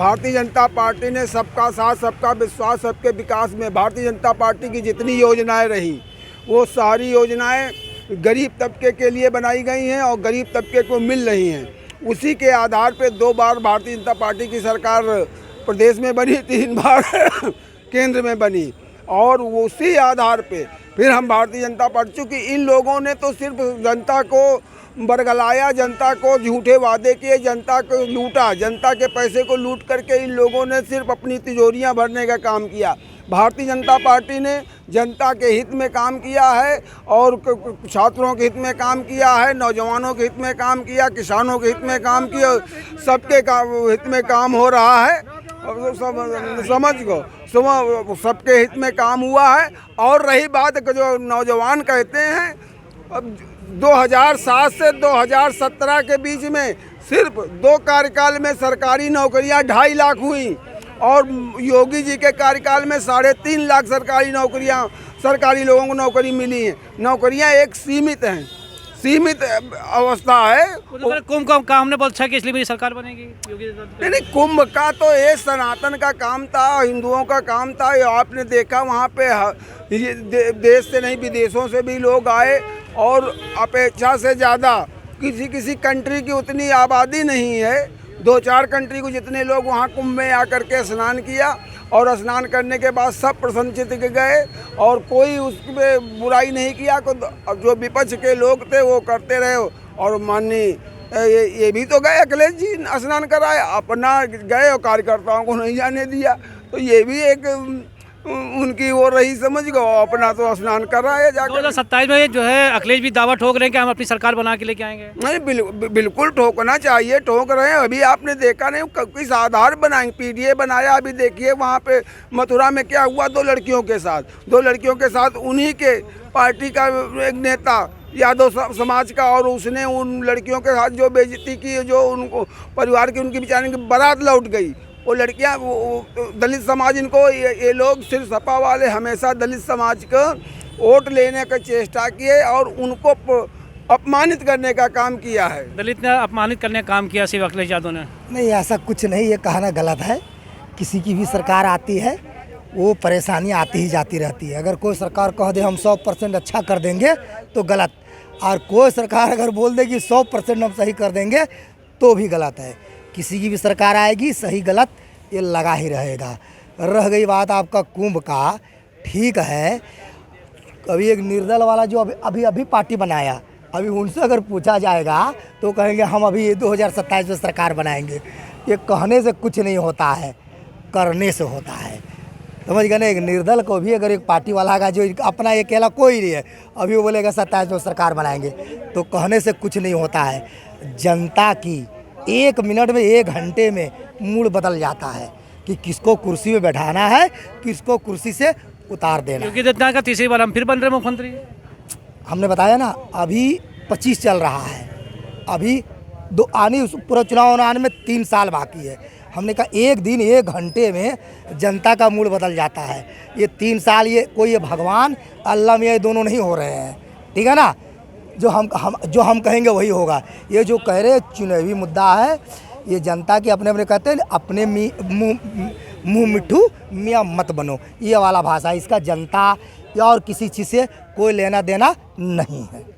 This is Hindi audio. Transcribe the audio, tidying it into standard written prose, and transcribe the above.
भारतीय जनता पार्टी ने सबका साथ, सबका विश्वास, सबके विकास में भारतीय जनता पार्टी की जितनी योजनाएं रही वो सारी योजनाएं गरीब तबके के लिए बनाई गई हैं और गरीब तबके को मिल रही हैं। उसी के आधार पे 2 बार भारतीय जनता पार्टी की सरकार प्रदेश में बनी, 3 बार केंद्र में बनी और उसी आधार पे फिर हम भारतीय जनता पार्टी, चूँकि इन लोगों ने तो सिर्फ जनता को बरगलाया, जनता को झूठे वादे किए, जनता को लूटा, जनता के पैसे को लूट करके इन लोगों ने सिर्फ अपनी तिजोरियां भरने का काम किया। भारतीय जनता पार्टी ने जनता के हित में काम किया है और छात्रों के हित में काम किया है, नौजवानों के हित में काम किया, किसानों के हित में काम किया, सबके हित में काम हो रहा है। समझ गो सबके हित में काम हुआ है। और रही बात जो नौजवान कहते हैं, अब 2007 से 2017 के बीच में सिर्फ 2 कार्यकाल में सरकारी नौकरियां 2.5 लाख हुई और योगी जी के कार्यकाल में 3.5 लाख सरकारी लोगों को नौकरी मिली है। नौकरियां एक सीमित अवस्था है। कुंभ का काम ने बहुत अच्छा कि इसलिए मेरी सरकार बनेगी योगी। नहीं, कुंभ का तो ये सनातन का काम था, हिंदुओं का काम था। आपने देखा वहाँ पे देश से नहीं विदेशों से भी लोग आए और अपेक्षा से ज़्यादा किसी कंट्री की उतनी आबादी नहीं है। 2-4 कंट्री को जितने लोग वहाँ कुंभ में आकर के स्नान किया और स्नान करने के बाद सब प्रसन्नचित्त के गए और कोई उसमें बुराई नहीं किया। जो विपक्ष के लोग थे वो करते रहे और माननीय ये भी तो गए, अखिलेश जी स्नान कराए, अपना गए और कार्यकर्ताओं को नहीं जाने दिया। तो ये भी एक उनकी वो रही, समझ गो, अपना तो स्नान कर रहा है जाकर। 2027 में जो है अखिलेश भी दावा ठोक रहे हैं कि हम अपनी सरकार बना के लेके आएंगे। नहीं, बिल्कुल ठोकना चाहिए, ठोक रहे हैं। अभी आपने देखा नहीं किस आधार बनाएंगे, पीडीए बनाया। अभी देखिए वहाँ पे मथुरा में क्या हुआ, 2 लड़कियों के साथ उन्हीं के पार्टी का एक नेता यादव समाज का, और उसने उन लड़कियों के साथ जो बेइज्जती की, जो उनको परिवार की उनकी बेचारे की बारात लौट गई। वो लड़कियां, वो दलित समाज, इनको ये लोग सिर्फ सपा वाले हमेशा दलित समाज का वोट लेने का चेष्टा किए और उनको अपमानित करने का काम किया है। दलित ने अपमानित करने का काम किया सिर्फ अखिलेश यादव ने? नहीं, ऐसा कुछ नहीं, ये कहना गलत है। किसी की भी सरकार आती है वो परेशानी आती ही जाती रहती है। अगर कोई सरकार कह दे हम 100% अच्छा कर देंगे तो गलत, और कोई सरकार अगर बोल दे कि 100% हम सही कर देंगे तो भी गलत है। किसी की भी सरकार आएगी, सही गलत ये लगा ही रहेगा। रह गई बात आपका कुंभ का, ठीक है, अभी एक निर्दल वाला जो अभी पार्टी बनाया, अभी उनसे अगर पूछा जाएगा तो कहेंगे हम अभी 2027 में सरकार बनाएंगे। ये कहने से कुछ नहीं होता है, करने से होता है, समझ गए ना। एक निर्दल को भी अगर एक पार्टी वाला का जो अपना ये अकेला कोई नहीं है, अभी वो बोलेगा 27 में सरकार बनाएंगे, तो कहने से कुछ नहीं होता है। जनता की 1 मिनट में, 1 घंटे में मूड बदल जाता है कि किसको कुर्सी में बैठाना है, किसको कुर्सी से उतार देना। क्योंकि जितना का तीसरी बार हम फिर बन रहे मुख्यमंत्री। हमने बताया ना, अभी 25 चल रहा है, अभी पूरा चुनाव आने में 3 साल बाकी है। हमने कहा 1 दिन 1 घंटे में जनता का मूड बदल जाता है। ये 3 साल ये भगवान अल्लाह मियाँ दोनों नहीं हो रहे हैं, ठीक है ना। जो हम कहेंगे वही होगा। ये जो कह रहे चुनावी मुद्दा है, ये जनता के अपने कहते हैं, अपने मुँह मिट्ठू मियाँ मत बनो, ये वाला भाषा। इसका जनता या और किसी चीज़ से कोई लेना देना नहीं है।